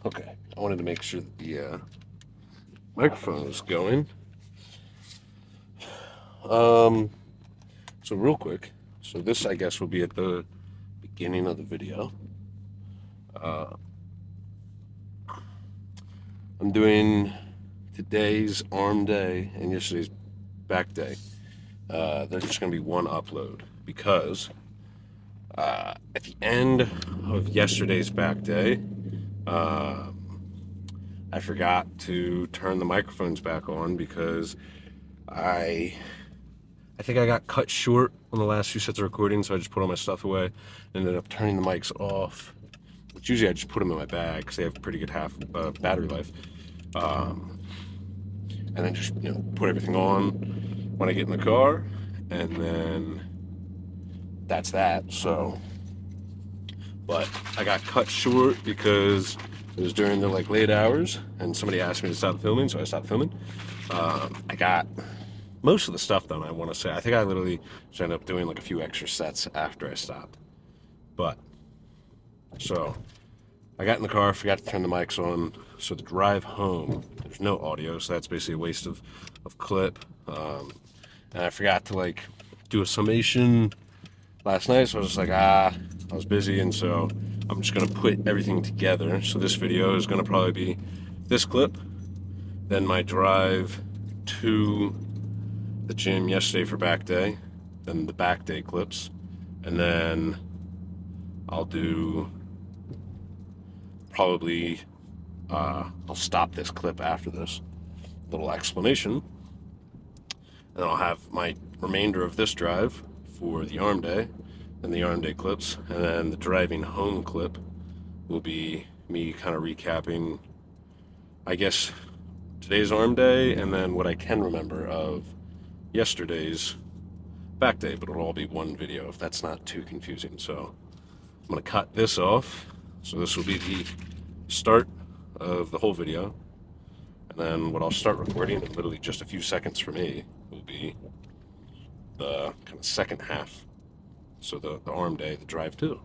Okay, I wanted to make sure that the microphone was going. Um, so real quick, so this I guess will be at the beginning of the video. Uh, I'm doing today's arm day and yesterday's back day. There's just gonna be one upload because at the end of yesterday's back day, uh, I forgot to turn the microphones back on because I I think I got cut short on the last few sets of recording, so I just put all my stuff away and ended up turning the mics off. Which usually I just put them in my bag because they have pretty good battery life. Um, and then just put everything on when I get in the car, and then that's that. So, but I got cut short because it was during the late hours, and somebody asked me to stop filming, so I stopped filming. I got most of the stuff done. I want to say I think I literally just ended up doing a few extra sets after I stopped. But so I got in the car, forgot to turn the mics on. So the drive home, there's no audio, so that's basically a waste of clip. And I forgot to do a summation last night, so I was just I was busy, and so I'm just gonna put everything together. So this video is gonna probably be this clip, then my drive to the gym yesterday for back day, then the back day clips, and then I'll do probably I'll stop this clip after this little explanation, and I'll have my remainder of this drive for the arm day, and the arm day clips, and then the driving home clip will be me kind of recapping, I guess, today's arm day, and then what I can remember of yesterday's back day, but it'll all be one video if that's not too confusing. So I'm gonna cut this off. So this will be the start of the whole video. And then what I'll start recording in literally just a few seconds for me will be the kind of second half. So the arm day, the drive too.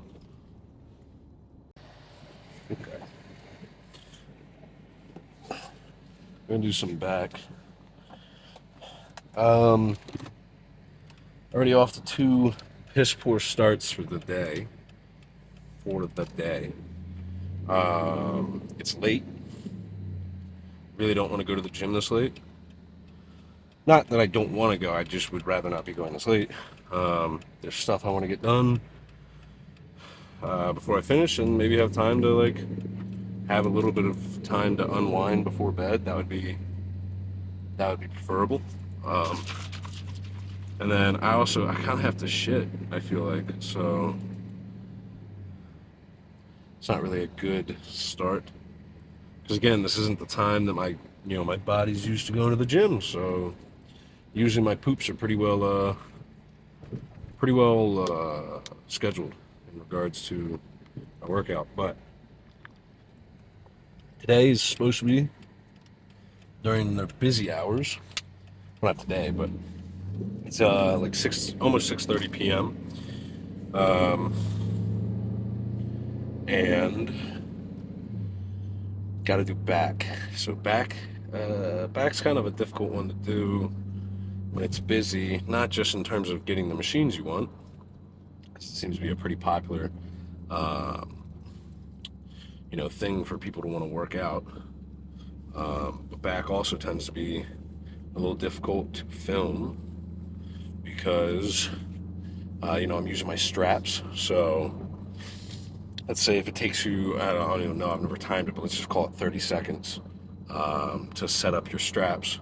Okay. I'm gonna do some back. Already off to two piss poor starts for the day. It's late. Really don't want to go to the gym this late. Not that I don't want to go, I just would rather not be going this late. There's stuff I want to get done before I finish, and maybe have time to have a little bit of time to unwind before bed. That would be preferable. And then I kind of have to shit, I feel like, so it's not really a good start. Because again, this isn't the time that my body's used to going to the gym, so usually my poops are pretty well scheduled in regards to a workout. But today is supposed to be during the busy hours. Well, not today, but it's almost 6:30 p.m. And got to do back. So back's kind of a difficult one to do when it's busy, not just in terms of getting the machines you want. It seems to be a pretty popular thing for people to want to work out. But back also tends to be a little difficult to film because I'm using my straps. So let's say if it takes you, I don't even know, I've never timed it, but let's just call it 30 seconds to set up your straps.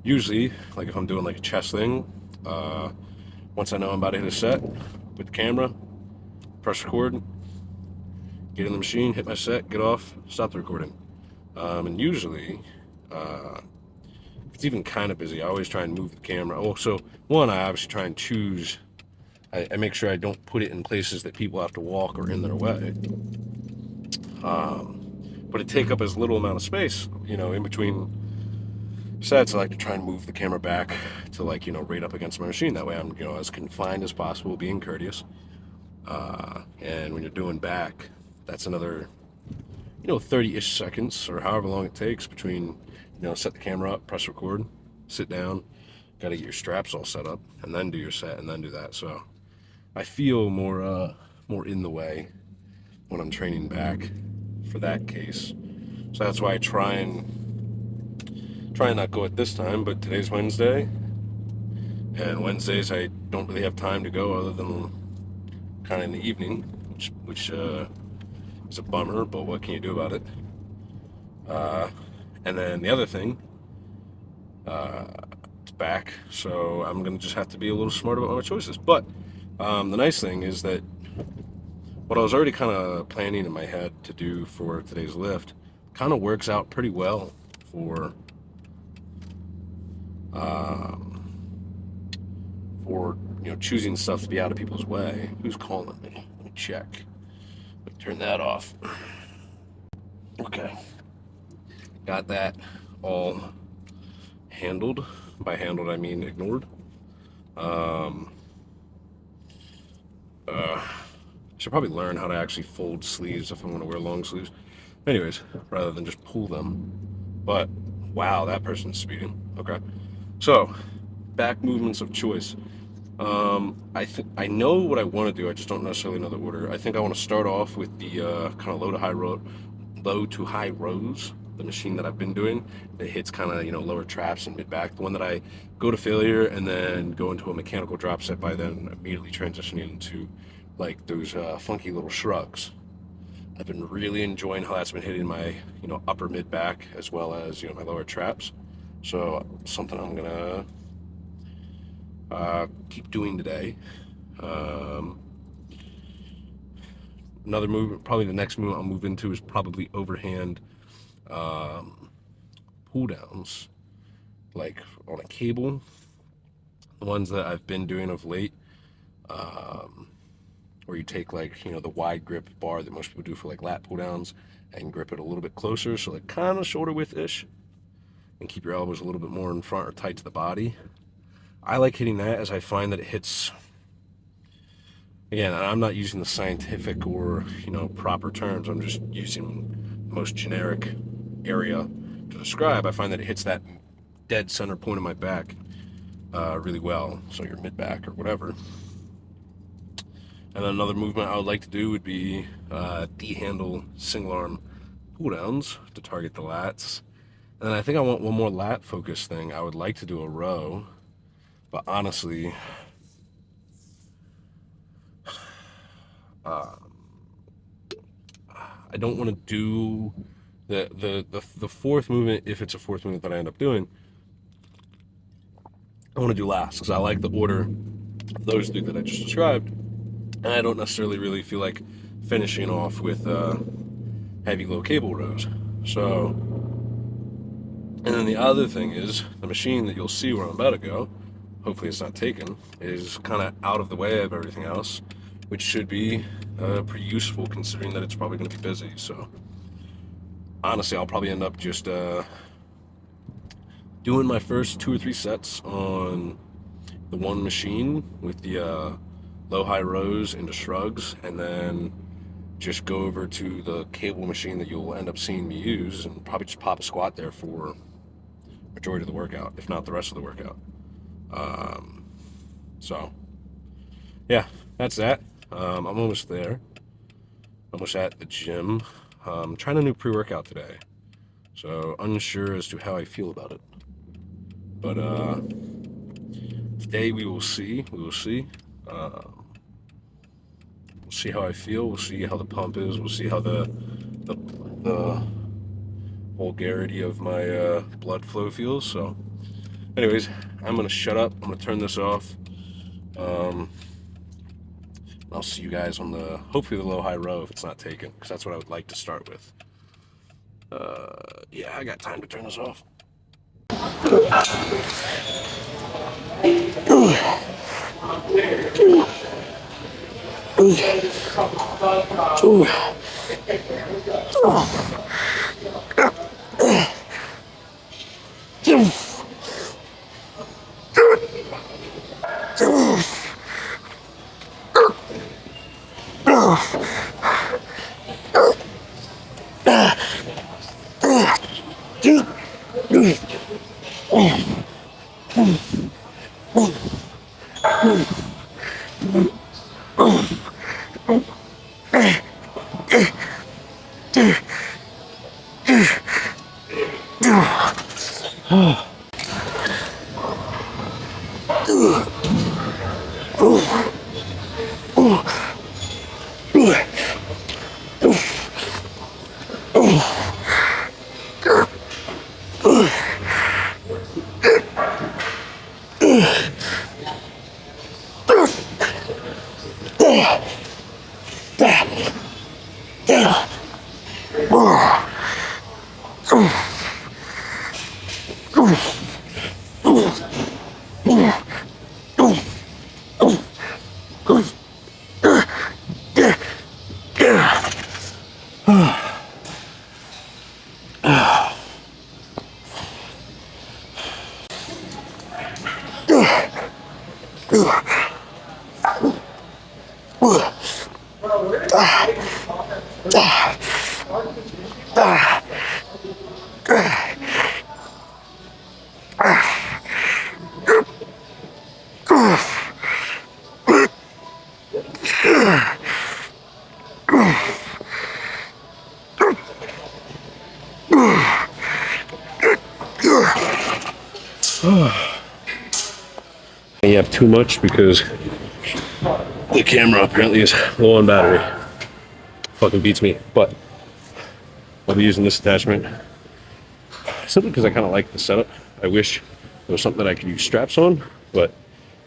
Usually, if I'm doing a chest thing, once I know I'm about to hit a set, put the camera, press record, get in the machine, hit my set, get off, stop the recording. And usually, if it's even kind of busy, I always try and move the camera. Oh, so one, I obviously try and choose, I make sure I don't put it in places that people have to walk or in their way. But it take up as little amount of space, in between sets. I like to try and move the camera back to right up against my machine. That way I'm as confined as possible, being courteous. And when you're doing back, that's another 30-ish seconds or however long it takes between, set the camera up, press record, sit down, got to get your straps all set up, and then do your set, and then do that. So I feel more in the way when I'm training back for that case. So that's why I try and not go at this time, but today's Wednesday, and Wednesdays I don't really have time to go other than kind of in the evening, which is a bummer, but what can you do about it? And then the other thing, it's back, so I'm gonna just have to be a little smart about my choices. But the nice thing is that what I was already kind of planning in my head to do for today's lift kind of works out pretty well for choosing stuff to be out of people's way. Who's calling me? Let me check. Let me turn that off. Okay. Got that all handled. By handled, I mean ignored. Should probably learn how to actually fold sleeves if I want to wear long sleeves. Anyways, rather than just pull them. But, wow, that person's speeding. Okay. So, back movements of choice. I know what I want to do. I just don't necessarily know the order. I think I want to start off with the kind of low to high rows, the machine that I've been doing. It hits kind of lower traps and mid back. The one that I go to failure and then go into a mechanical drop set by then immediately transitioning into like those funky little shrugs. I've been really enjoying how that's been hitting my upper mid back as well as my lower traps. So something I'm gonna keep doing today. Another movement, probably the next movement I'll move into is probably overhand pull downs, like on a cable. The ones that I've been doing of late, where you take like the wide grip bar that most people do for like lat pull downs and grip it a little bit closer, so like kind of shoulder width ish, and keep your elbows a little bit more in front or tight to the body. I like hitting that as I find that it hits, again, I'm not using the scientific or, proper terms. I'm just using the most generic area to describe. I find that it hits that dead center point of my back really well. So your mid back or whatever. And then another movement I would like to do would be D-handle single arm pull downs to target the lats. And then I think I want one more lat focus thing. I would like to do a row. But honestly, I don't want to do the fourth movement. If it's a fourth movement that I end up doing, I want to do last because I like the order of those three that I just described, and I don't necessarily really feel like finishing off with heavy low cable rows. So, and then the other thing is the machine that you'll see where I'm about to go. Hopefully it's not taken, is kind of out of the way of everything else, which should be pretty useful considering that it's probably going to be busy. So honestly, I'll probably end up just doing my first 2 or 3 sets on the one machine with the low-high rows into shrugs, and then just go over to the cable machine that you'll end up seeing me use and probably just pop a squat there for majority of the workout, if not the rest of the workout. So yeah, that's that. I'm almost there. Almost at the gym. I'm trying a new pre-workout today, so unsure as to how I feel about it. But today we will see. We'll see how I feel. We'll see how the pump is. We'll see how the vulgarity of my blood flow feels. So, anyways, I'm gonna shut up. I'm gonna turn this off. I'll see you guys on hopefully the low-high row if it's not taken, because that's what I would like to start with. Yeah, I got time to turn this off. You have too much because the camera apparently is low on battery. Fucking beats me. But I'll be using this attachment simply because I kind of like the setup. I wish there was something that I could use straps on, but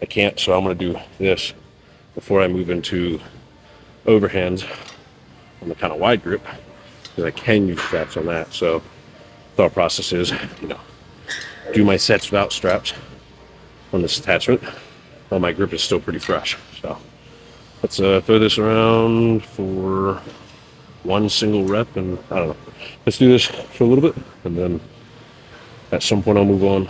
I can't. So I'm going to do this before I move into overhands on the kind of wide grip, because I can use straps on that. So thought process is, do my sets without straps on this attachment while my grip is still pretty fresh. So let's throw this around for one single rep, and I don't know. Let's do this for a little bit, and then at some point I'll move on.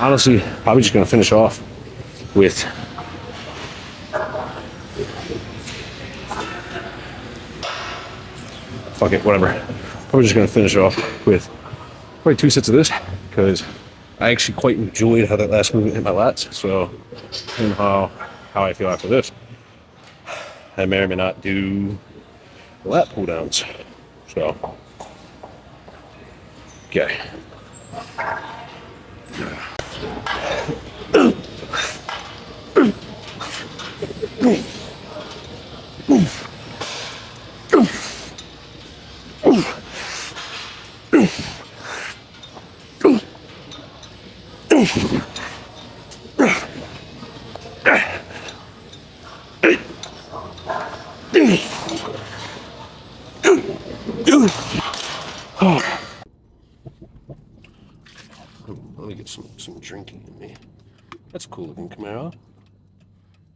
Honestly, probably just gonna finish off with fuck it, whatever. Probably just gonna finish off with probably 2 sets of this, because I actually quite enjoyed how that last movement hit my lats. So, and how I feel after this, I may or may not do lat pull downs. So, okay. Let me get some drinking in me. That's a cool looking Camaro.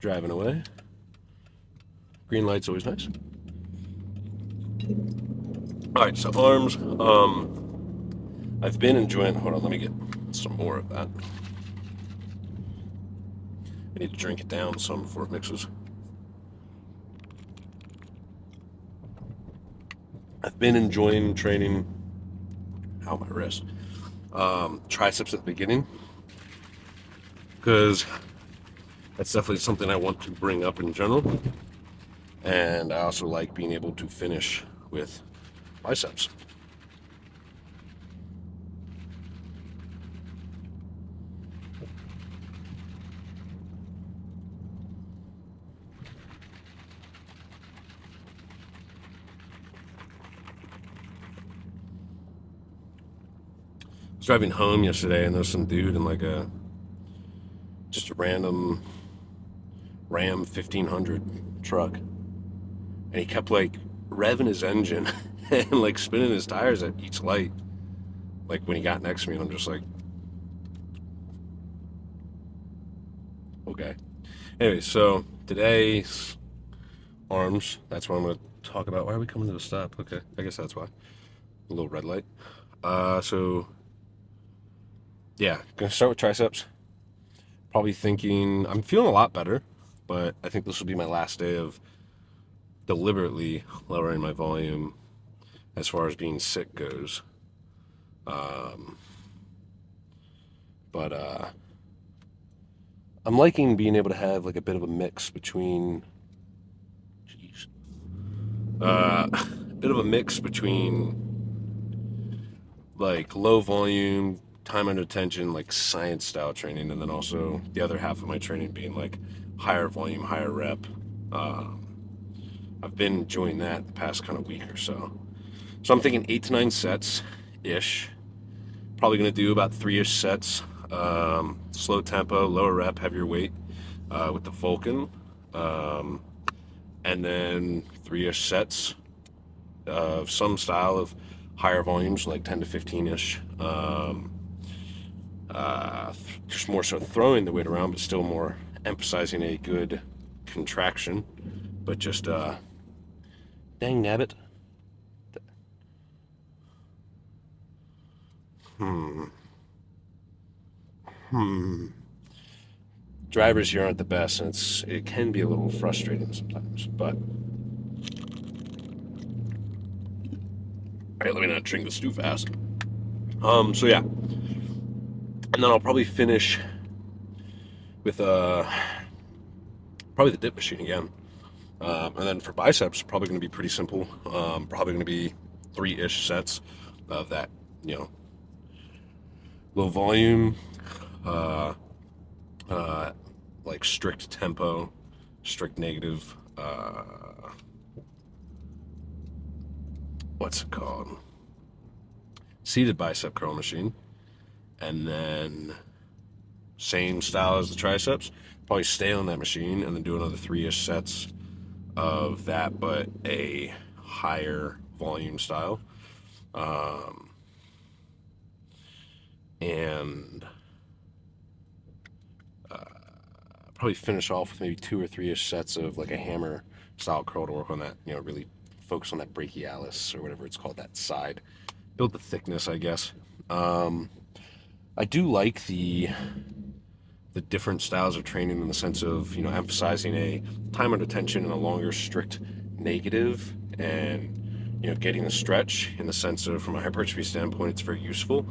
Driving away. Green light's always nice. Alright, so arms. I've been enjoying, hold on, let me get some more of that. I need to drink it down some before it mixes. I've been enjoying training, ow, my wrist, triceps at the beginning, because that's definitely something I want to bring up in general. And I also like being able to finish with biceps. I was driving home yesterday and there's some dude in like just a random Ram 1500 truck. And he kept like revving his engine and like spinning his tires at each light. Like when he got next to me, and I'm just like, okay. Anyway, so today's arms, that's what I'm going to talk about. Why are we coming to a stop? Okay, I guess that's why. A little red light. So yeah, gonna start with triceps. Probably thinking, I'm feeling a lot better, but I think this will be my last day of deliberately lowering my volume as far as being sick goes. But I'm liking being able to have like a bit of a mix between, a bit of a mix between like low volume, time under tension, like science style training, and then also the other half of my training being like higher volume, higher rep. I've been enjoying that the past kind of week or so. So I'm thinking 8 to 9 sets ish. Probably going to do about 3-ish sets. Slow tempo, lower rep, heavier weight with the Vulcan. And then 3-ish sets of some style of higher volumes, like 10 to 15-ish. Just more so throwing the weight around, but still more emphasizing a good contraction. But just, dang nabbit. Drivers here aren't the best, and it can be a little frustrating sometimes. But all right, let me not drink this too fast. So yeah, and then I'll probably finish with probably the dip machine again. And then for biceps, probably going to be pretty simple. Probably going to be 3-ish sets of that, you know, low volume, uh, like strict tempo, strict negative, what's it called? Seated bicep curl machine. And then same style as the triceps. Probably stay on that machine and then do another 3-ish sets of that, but a higher volume style. And probably finish off with maybe 2 or 3-ish sets of like a hammer style curl to work on that, you know, really focus on that brachialis or whatever it's called, that side. Build the thickness, I guess. I do like the different styles of training in the sense of, you know, emphasizing a time under tension and a longer strict negative, and, you know, getting a stretch in the sense of, from a hypertrophy standpoint, it's very useful.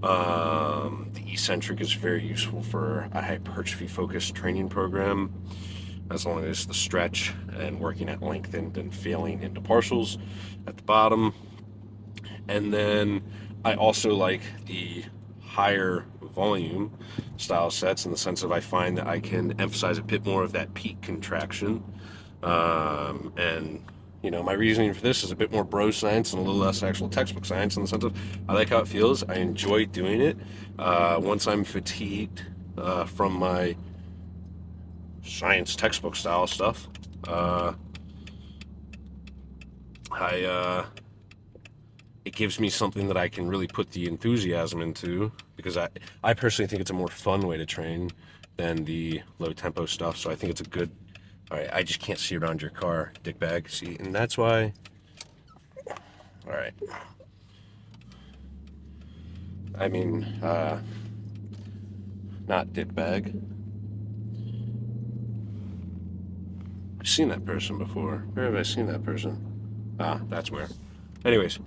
The eccentric is very useful for a hypertrophy focused training program, as long as the stretch and working at lengthened and failing into partials at the bottom. And then I also like the higher volume style sets in the sense of, I find that I can emphasize a bit more of that peak contraction. And, you know, my reasoning for this is a bit more bro science and a little less actual textbook science, in the sense of, I like how it feels. I enjoy doing it. Once I'm fatigued from my science textbook style stuff, it gives me something that I can really put the enthusiasm into, because I personally think it's a more fun way to train than the low tempo stuff. So I think it's a good, all right, I just can't see around your car, dickbag. See, and that's why, all right. I mean, not dickbag. I've seen that person before. Where have I seen that person? Ah, that's where. Anyways,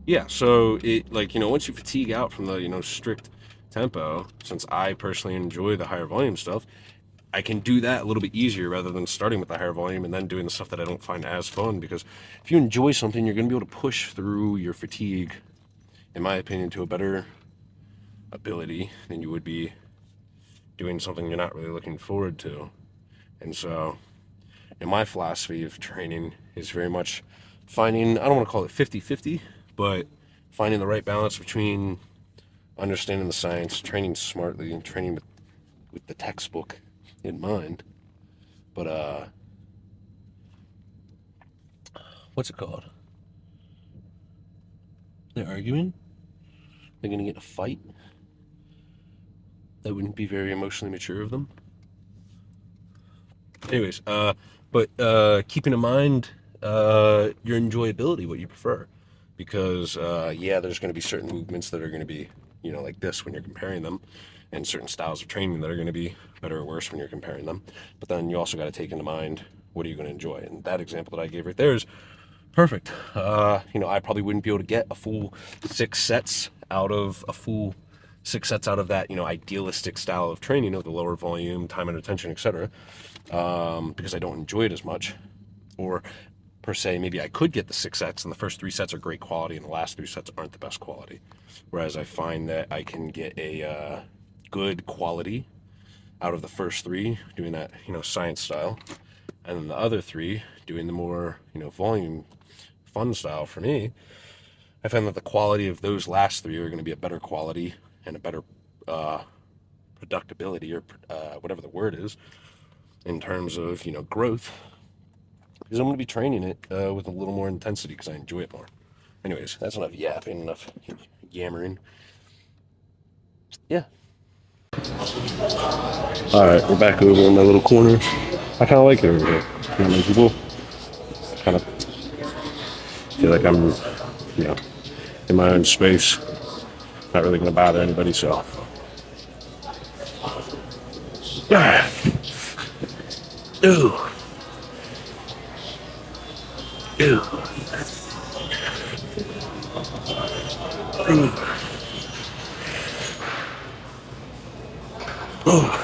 yeah, so it, like, once you fatigue out from the, strict tempo, since I personally enjoy the higher volume stuff, I can do that a little bit easier rather than starting with the higher volume and then doing the stuff that I don't find as fun. Because if you enjoy something, you're going to be able to push through your fatigue, in my opinion, to a better ability than you would be doing something you're not really looking forward to. And so, my philosophy of training is very much finding, I don't want to call it 50-50, but finding the right balance between understanding the science, training smartly, and training with the textbook in mind. But what's it called? They're arguing? They're gonna get in a fight? That wouldn't be very emotionally mature of them. Anyways, but keeping in mind your enjoyability, what you prefer. Because, yeah, there's going to be certain movements that are going to be, like this when you're comparing them, and certain styles of training that are going to be better or worse when you're comparing them. But then you also got to take into mind, what are you going to enjoy? And that example that I gave right there is perfect. I probably wouldn't be able to get a full 6 sets out of that, idealistic style of training of the lower volume, time and attention, etc. Because I don't enjoy it as much. Or per se, maybe I could get the 6 sets and the first 3 sets are great quality and the last 3 sets aren't the best quality. Whereas I find that I can get a good quality out of the first 3 doing that, science style, and then the other 3 doing the more, volume fun style. For me, I find that the quality of those last 3 are going to be a better quality and a better productability, or whatever the word is, in terms of, growth, because I'm going to be training it with a little more intensity because I enjoy it more. Anyways, that's enough yapping, enough yammering. Yeah. Alright, we're back over in my little corner. I kind of like it over here. Not many people. Kind of feel like I'm, in my own space. Not really going to bother anybody, so. Yeah. Ooh. Ooh. Ooh. Oh.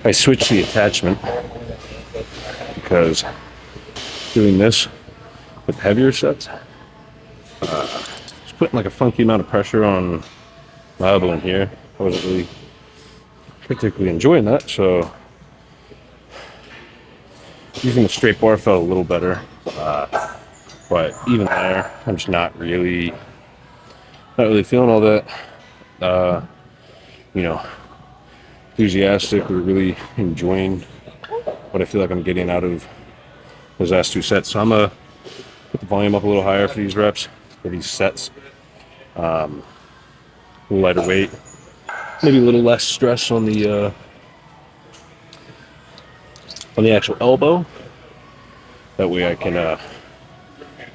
I switched the attachment because doing this with heavier sets, it's putting like a funky amount of pressure on my elbow in here. I wasn't really particularly enjoying that, so using the straight bar felt a little better. But even there, I'm just not really feeling all that, enthusiastic or really enjoying what I feel like I'm getting out of those last 2 sets. So I'm gonna put the volume up a little higher for these reps, for these sets. A little lighter weight, maybe a little less stress on the actual elbow. That way I can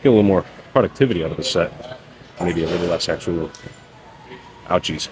Get a little more productivity out of the set. Maybe a little less actual ouchies.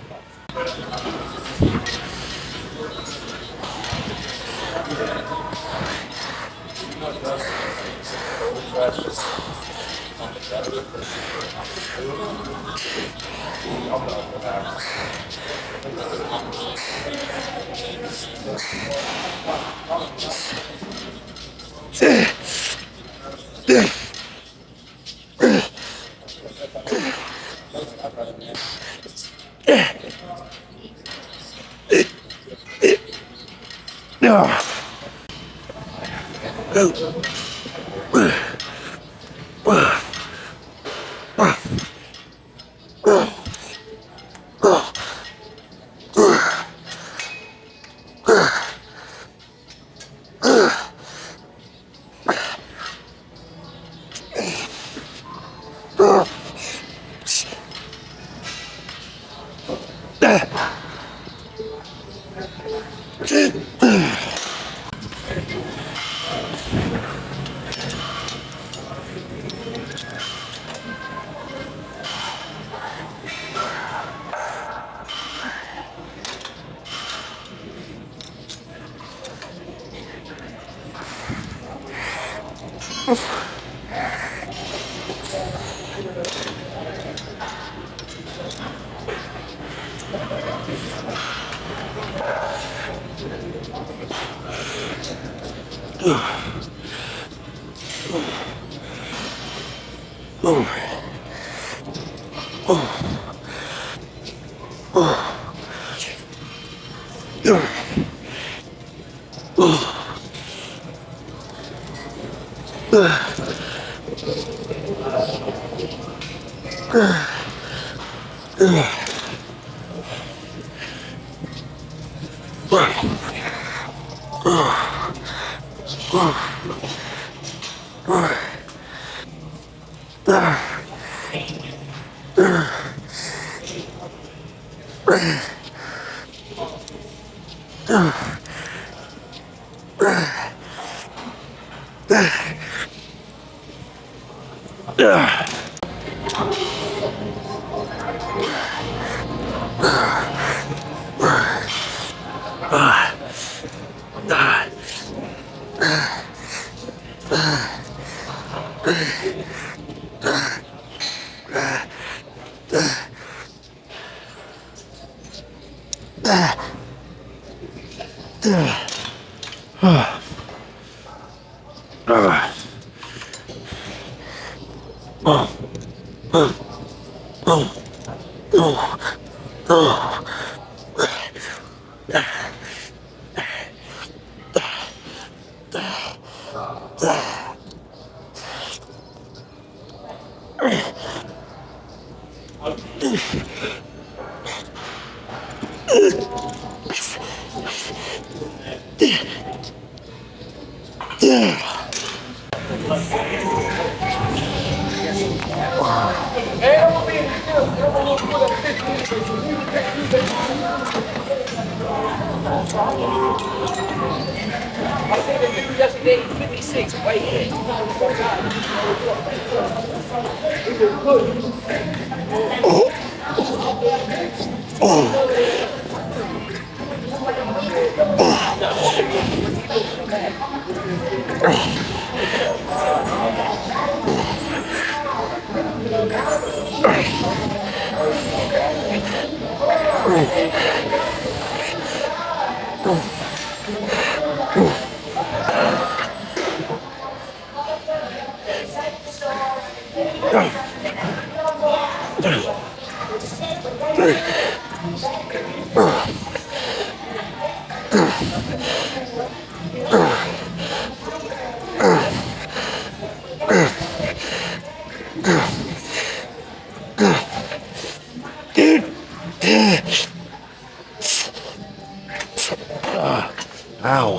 Ow.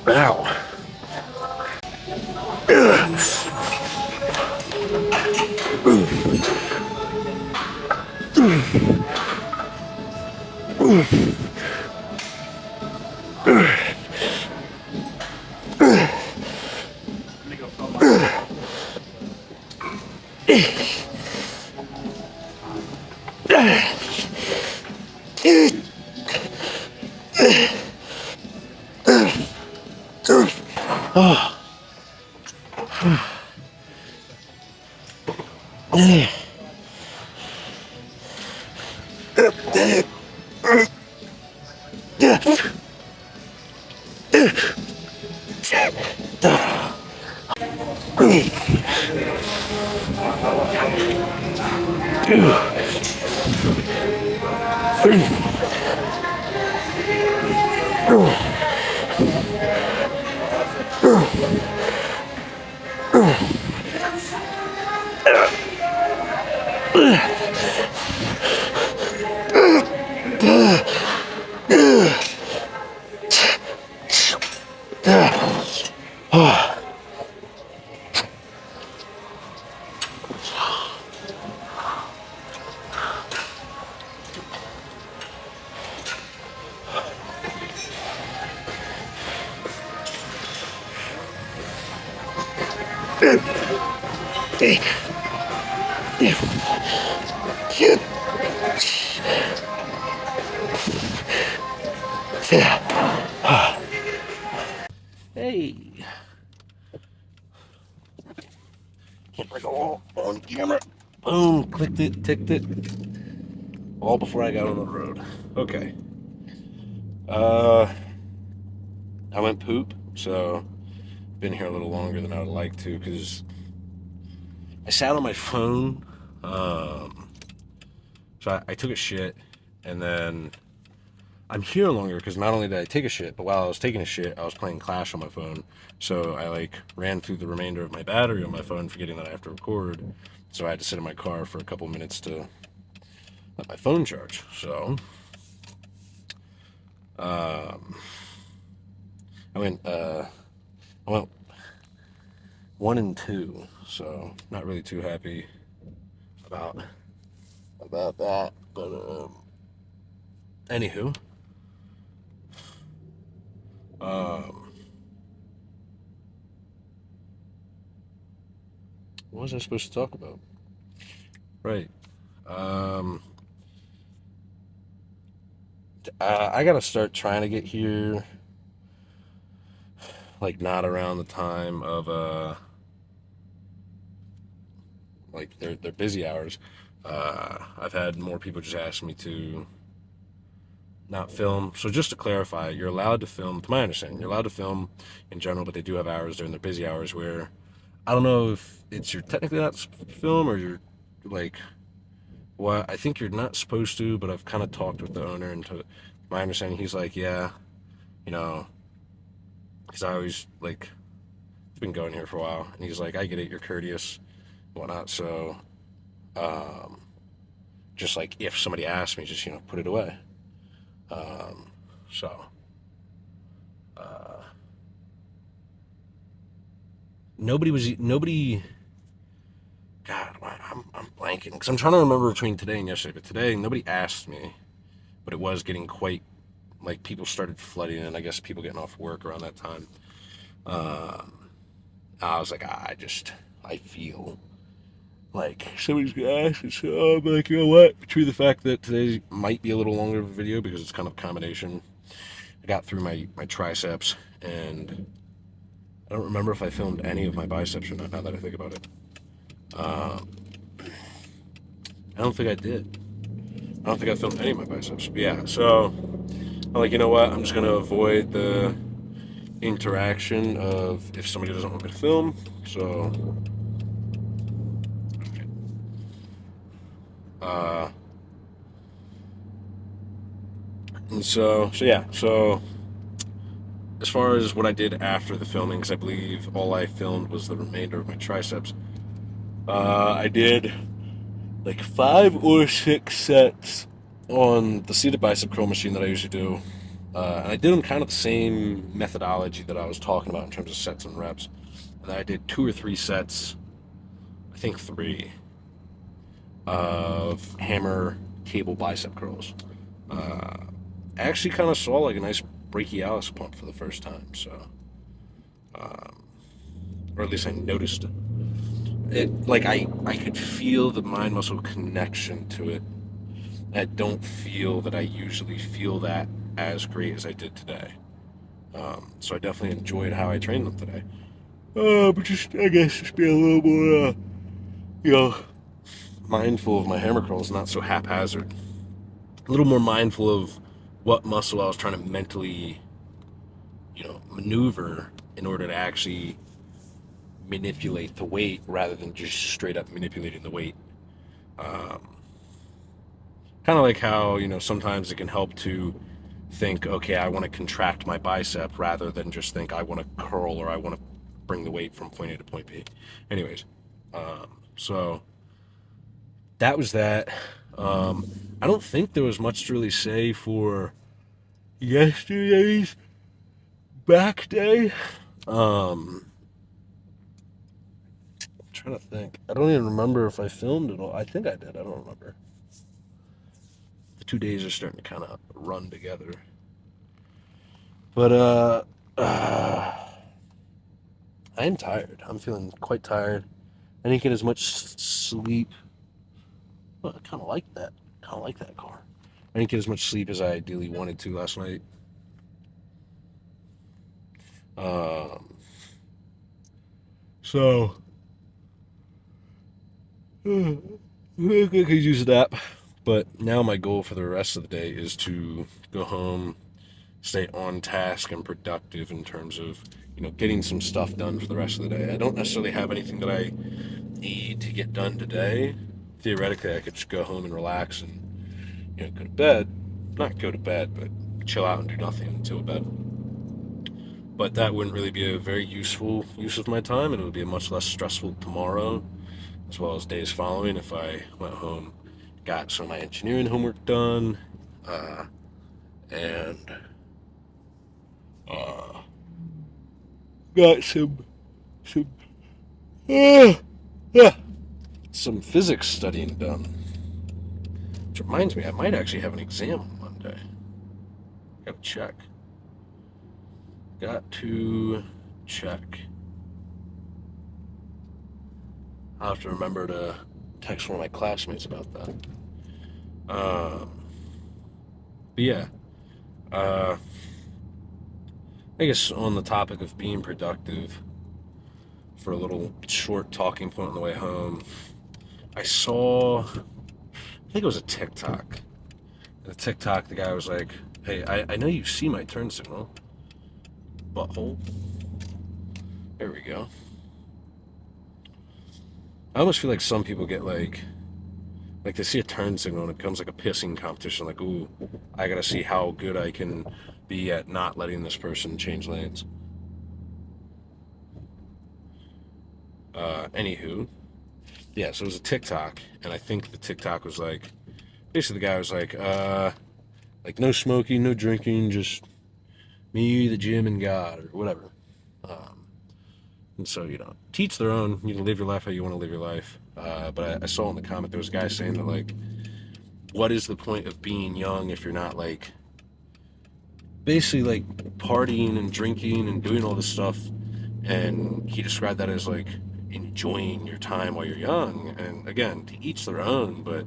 Ow. Hey. Can't break a wall on camera. Boom, clicked it, ticked it. All before I got on the road. Okay. I went poop, so been here a little longer than I would like to because I sat on my phone. So I took a shit, and then I'm here longer because not only did I take a shit, but while I was taking a shit, I was playing Clash on my phone. So I like ran through the remainder of my battery on my phone, forgetting that I have to record. So I had to sit in my car for a couple minutes to let my phone charge. So I went 1 and 2. So not really too happy about that. But anywho. What was I supposed to talk about? Right. I gotta start trying to get here, like not around the time of like their busy hours. I've had more people just ask me to not film. So just to clarify, you're allowed to film, to my understanding, you're allowed to film in general, but they do have hours during their busy hours where I don't know if it's you're technically not supposed to film or you're like, well, I think you're not supposed to, but I've kind of talked with the owner, and to my understanding, he's like, yeah, you know, he's always like, he's been going here for a while, and he's like, I get it, you're courteous, whatnot, so, just like if somebody asks me, just, put it away. So, nobody, God, I'm blanking, because I'm trying to remember between today and yesterday, but today, nobody asked me, but it was getting quite, like, people started flooding in, I guess people getting off work around that time. I was like, I feel like somebody's gonna ask me, so I'm like, you know what? Between the fact that today might be a little longer of a video because it's kind of a combination. I got through my triceps, and I don't remember if I filmed any of my biceps or not, now that I think about it. I don't think I did. I don't think I filmed any of my biceps. But yeah, so I'm like, you know what? I'm just gonna avoid the interaction of if somebody doesn't want me to film. So and so yeah, so as far as what I did after the filming, because I believe all I filmed was the remainder of my triceps, I did like 5 or 6 sets on the seated bicep curl machine that I usually do. And I did them kind of the same methodology that I was talking about in terms of sets and reps. And then I did 2 or 3 sets, I think 3, of hammer cable bicep curls. I actually kind of saw like a nice brachialis pump for the first time, so, or at least I noticed it. Like I could feel the mind muscle connection to it. I don't feel that I usually feel that as great as I did today. So I definitely enjoyed how I trained them today. But just, I guess, just be a little more, you know, mindful of my hammer curls, not so haphazard. A little more mindful of what muscle I was trying to mentally, maneuver in order to actually manipulate the weight rather than just straight up manipulating the weight. Um, Kind of like how, sometimes it can help to think, okay, I want to contract my bicep rather than just think I want to curl or I want to bring the weight from point A to point B. Anyways, so that was that. I don't think there was much to really say for yesterday's back day. I'm trying to think. I don't even remember if I filmed it all. I think I did. I don't remember. The 2 days are starting to kind of run together. But I am tired. I'm feeling quite tired. I didn't get as much sleep. Well, I kind of like that. Kind of like that car. I didn't get as much sleep as I ideally wanted to last night. Um, so I could use a nap. But now my goal for the rest of the day is to go home, stay on task and productive in terms of getting some stuff done for the rest of the day. I don't necessarily have anything that I need to get done today. Theoretically, I could just go home and relax and go to bed. Not go to bed, but chill out and do nothing until bed. But that wouldn't really be a very useful use of my time, and it would be a much less stressful tomorrow, as well as days following if I went home, got some of my engineering homework done, and uh, got some uh, yeah, some physics studying done. Which reminds me, I might actually have an exam on Monday. Gotta check. Got to check. I'll have to remember to text one of my classmates about that. But yeah, uh, I guess on the topic of being productive, for a little short talking point on the way home, I saw, I think it was a TikTok. The TikTok, the guy was like, "Hey, I know you see my turn signal, butthole." There we go. I almost feel like some people get like they see a turn signal and it becomes like a pissing competition. Like, ooh, I gotta see how good I can be at not letting this person change lanes. Anywho, yeah, so it was a TikTok, and I think the TikTok was like, basically the guy was like no smoking, no drinking, just me, the gym, and God, or whatever. Um, and so, teach their own. You can live your life how you want to live your life. But I saw in the comment there was a guy saying that like, what is the point of being young if you're not like, basically like partying and drinking and doing all this stuff? And he described that as like enjoying your time while you're young. And again, to each their own. But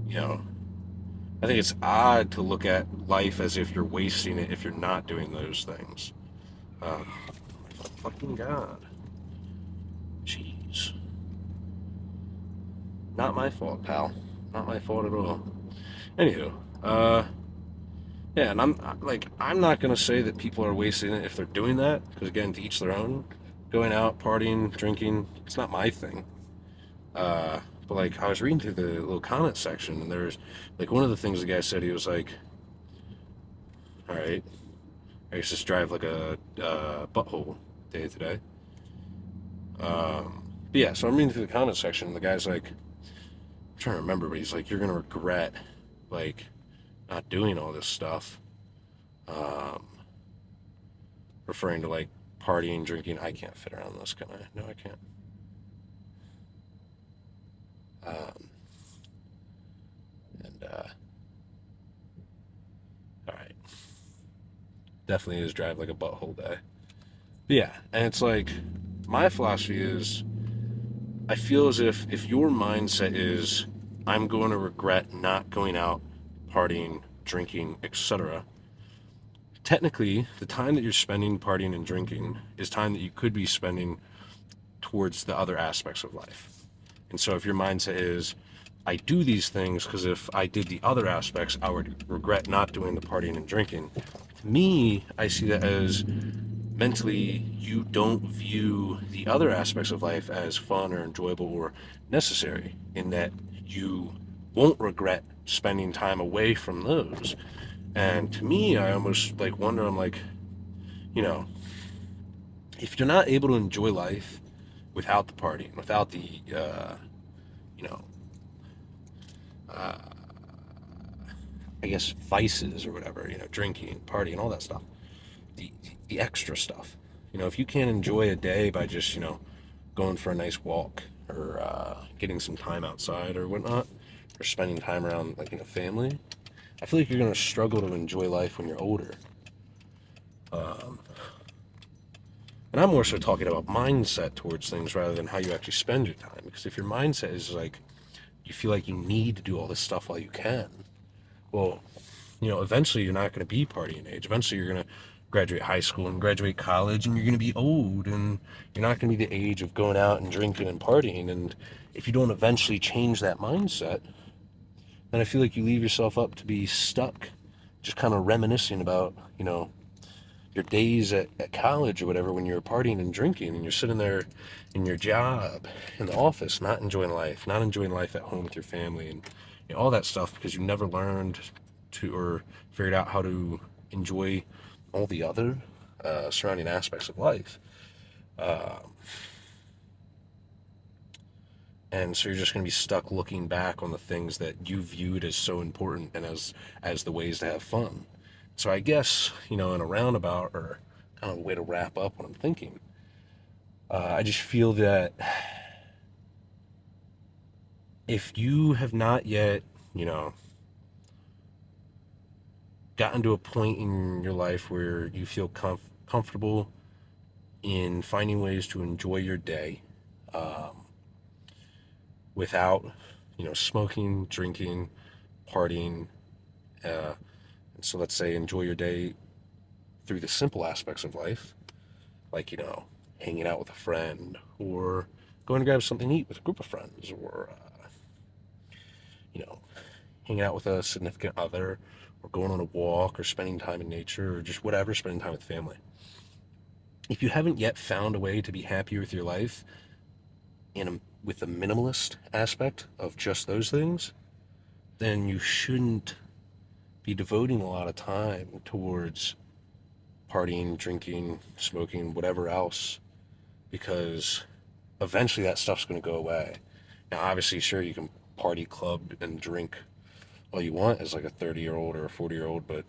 you know, I think it's odd to look at life as if you're wasting it if you're not doing those things. Uh, Fucking God. Jeez. Not my fault, pal. Not my fault at all. Anywho, yeah, and I'm not gonna say that people are wasting it if they're doing that, because again, to each their own. Going out, partying, drinking, it's not my thing. But like, I was reading through the little comment section, and there's like one of the things the guy said. He was like, "All right, I used to just drive like a butthole day today." But yeah, so I'm reading through the comment section, and the guy's like, I'm trying to remember, but he's like, "You're gonna regret like not doing all this stuff," um, referring to like partying, drinking. I can't fit around this, can I? No, I can't. Um, and all right, definitely is drive like a butthole day. But yeah, and it's like my philosophy is I feel as if your mindset is I'm going to regret not going out partying drinking, etc., technically, the time that you're spending partying and drinking is time that you could be spending towards the other aspects of life. And so if your mindset is, I do these things because if I did the other aspects, I would regret not doing the partying and drinking. To me, I see that as mentally, you don't view the other aspects of life as fun or enjoyable or necessary, in that you won't regret spending time away from those. And to me, I almost like wonder, I'm like, you know, if you're not able to enjoy life without the partying, without the, you know, uh, I guess vices or whatever, drinking, partying, all that stuff, the extra stuff. If you can't enjoy a day by just, going for a nice walk or getting some time outside or whatnot, or spending time around, like, family, I feel like you're going to struggle to enjoy life when you're older. Um, and I'm more so talking about mindset towards things rather than how you actually spend your time. Because if your mindset is like, you feel like you need to do all this stuff while you can, well, eventually you're not going to be partying age. Eventually you're going to graduate high school and graduate college, and you're going to be old, and you're not going to be the age of going out and drinking and partying. And if you don't eventually change that mindset, then I feel like you leave yourself up to be stuck, just kind of reminiscing about, your days at college or whatever, when you're partying and drinking, and you're sitting there in your job, in the office, not enjoying life at home with your family, and all that stuff, because you never learned to, or figured out how to enjoy all the other surrounding aspects of life. And so you're just going to be stuck looking back on the things that you viewed as so important and as the ways to have fun. So I guess, in a roundabout, or kind of a way to wrap up what I'm thinking, I just feel that if you have not yet, you know, gotten to a point in your life where you feel comfortable in finding ways to enjoy your day, um, without, smoking, drinking, partying, uh, and so let's say enjoy your day through the simple aspects of life, like, hanging out with a friend, or going to grab something to eat with a group of friends, or, you know, hanging out with a significant other, or going on a walk, or spending time in nature, or just whatever, spending time with family. If you haven't yet found a way to be happy with your life with the minimalist aspect of just those things, then you shouldn't be devoting a lot of time towards partying, drinking, smoking, whatever else, because eventually that stuff's going to go away. Now, obviously, sure, you can party, club, and drink all you want as like a 30-year-old or a 40-year-old, but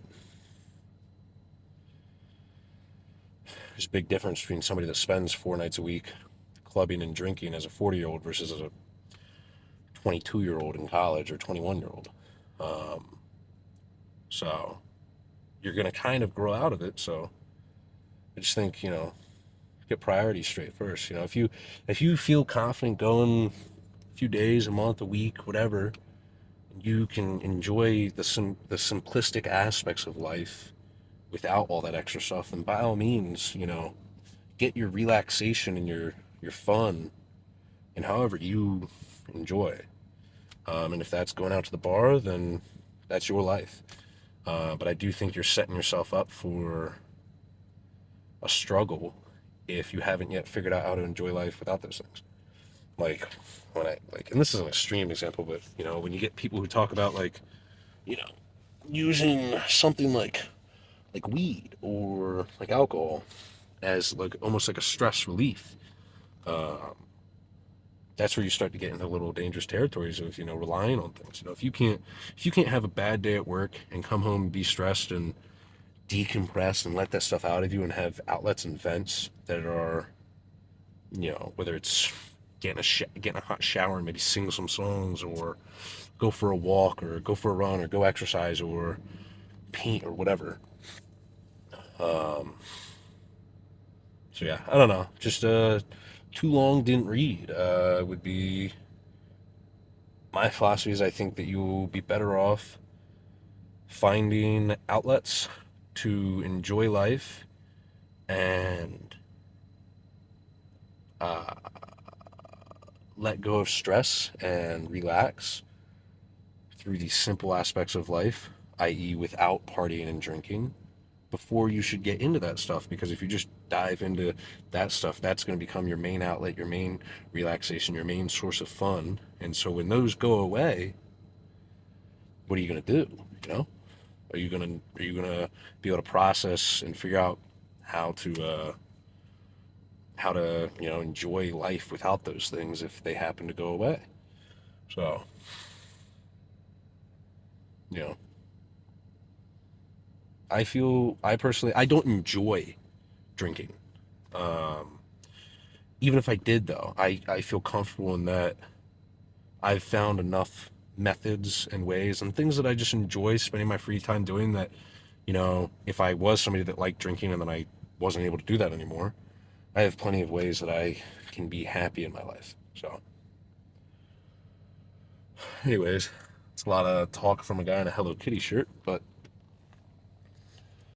there's a big difference between somebody that spends 4 nights a week clubbing and drinking as a 40-year-old versus as a 22-year-old in college, or 21-year-old. Um, so you're going to kind of grow out of it. So I just think, get priorities straight first. If you feel confident going a few days, a month, a week, whatever, you can enjoy the simplistic aspects of life without all that extra stuff, and by all means, get your relaxation and your fun and however you enjoy. And if that's going out to the bar, then that's your life. But I do think you're setting yourself up for a struggle if you haven't yet figured out how to enjoy life without those things. Like, and this is an extreme example, but when you get people who talk about, like, you know, using something like weed or like alcohol as like almost like a stress relief, um, that's where you start to get into little dangerous territories of, relying on things. If you can't have a bad day at work and come home and be stressed and decompress and let that stuff out of you and have outlets and vents that are, whether it's getting a hot shower and maybe sing some songs, or go for a walk, or go for a run, or go exercise, or paint, or whatever. Um, so yeah, I don't know. Just too long didn't read would be my philosophy. Is I think that you will be better off finding outlets to enjoy life and uh, let go of stress and relax through these simple aspects of life, i.e., without partying and drinking, before you should get into that stuff. Because if you just dive into that stuff, that's going to become your main outlet, your main relaxation, your main source of fun. And so when those go away, what are you going to do? You know, are you gonna be able to process and figure out how to enjoy life without those things if they happen to go away? So you know, I personally I don't enjoy drinking. Um, Even if I did though, I feel comfortable in that I've found enough methods and ways and things that I just enjoy spending my free time doing that, if I was somebody that liked drinking and then I wasn't able to do that anymore, I have plenty of ways that I can be happy in my life. So, anyways, it's a lot of talk from a guy in a Hello Kitty shirt, but